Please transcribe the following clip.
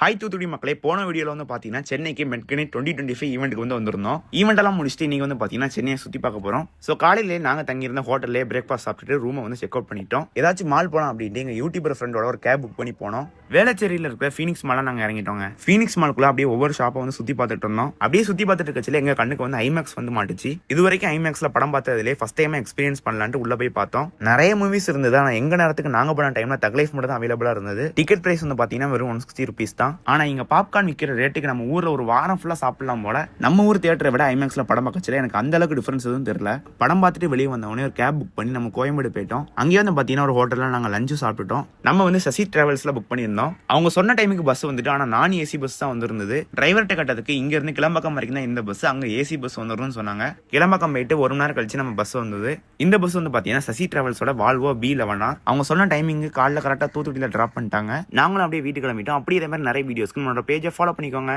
Hi Thoothukudi மக்களே, போன வீடியோவில் வந்து பார்த்தீங்கன்னா சென்னைக்கு மெட்கனி 2025 ஈவெண்ட்டுக்கு வந்து வந்திருந்தோம். ஈவெண்ட்டெல்லாம் முடிச்சுட்டு நீங்கள் வந்து பார்த்தீங்கன்னா சென்னையை சுற்றி பார்க்க போகிறோம். ஸோ காலையிலே நாங்கள் தங்கியிருந்த ஹோட்டல்லே பிரேக்ஃபாஸ்ட் சாப்பிட்டுட்டு ரூமை வந்து செக் அவுட் பண்ணிட்டோம். ஏதாச்சும் மால் போகலாம் அப்படின்ட்டு எங்கள் யூடியூபர் ஃப்ரெண்டோட ஒரு கேப் புக் பண்ணி போனோம். வேளச்சேரியில் இருக்கிற ஃபீனிக்ஸ் மாலாக நாங்கள் இறங்கிட்டோங்க. ஃபீனிக்ஸ் மாலுக்குள்ள அப்படியே ஒவ்வொரு ஷாப்பை வந்து சுற்றி பார்த்துட்டு இருந்தோம். அப்படியே சுற்றி பார்த்துட்டு இருக்கச்சில எங்கள் கண்ணுக்கு வந்து ஐமேக்ஸ் வந்து மாட்டுச்சு. இது வரைக்கும் ஐமேக்ஸில் படம் பார்த்ததுலேயே ஃபஸ்ட் டைம் எக்ஸ்பீரியன்ஸ் பண்ணலான்ட்டு உள்ளே போய் பார்த்தோம். நிறைய மூவிஸ் இருந்தது. ஆனால் எங்கள் நேரத்துக்கு நாங்கள் போன டைமில் தக் லைஃப் மட்டும் தான் அவைலபிளாக இருந்தது. டிக்கெட் பிரைஸ் வந்து பார்த்தீங்கன்னா வெறும் 160 rupees தான். ஆனால் இங்கே பாப்கார்ன் விற்கிற ரேட்டுக்கு நம்ம ஊரில் ஒரு வாரம் ஃபுல்லாக சாப்பிடலாம் போல. நம்ம ஊர் தியேட்டரை விட ஐமேக்ஸில் படம் பார்க்கச்சில எனக்கு அந்த அளவுக்கு டிஃபரன்ஸ் எதுவும் தெரியல. படம் பார்த்துட்டு வெளியே வந்தவொடனே ஒரு கேப் புக் பண்ணி நம்ம கோயம்பேடு போயிட்டோம். அங்கேயே வந்து பார்த்தீங்கன்னா ஒரு ஹோட்டலில் நாங்கள் லஞ்சு சாப்பிட்டுட்டோம். நம்ம வந்து சசி டிராவல்ஸில் புக் பண்ணியிருந்தோம். அவங்க சொன்ன டைமுக்கு பஸ் வந்துட்டு, ஆனால் நான் ஏசி பஸ் தான் வந்துருந்தது. டிரைவர்கிட்ட கட்டதுக்கு இங்கேருந்து கிளம்பாக்கம் வரைக்கும் தான் இந்த பஸ், அங்கே ஏசி பஸ் வந்துருன்னு சொன்னாங்க. கிளம்பாக்கம் போயிட்டு ஒரு மணி நேரம் கழிச்சு நம்ம பஸ் வந்தது. இந்த பஸ் வந்து பார்த்தீங்கன்னா சசி டிராவல்ஸோட வால்வோ B11. அவங்க சொன்ன டைமிங்கு காலைல கரெக்டாக தூத்துக்குடியில் ட்ராப் பண்ணிட்டாங்க. நாங்களும் அப்படியே வீட்டுக்கு கிளம்பிட்டோம். அப்படியே இதே மாதிரி நிறைய வீடியோஸ்க்கு நம்மளோட பேஜை ஃபாலோ பண்ணிக்கோங்க.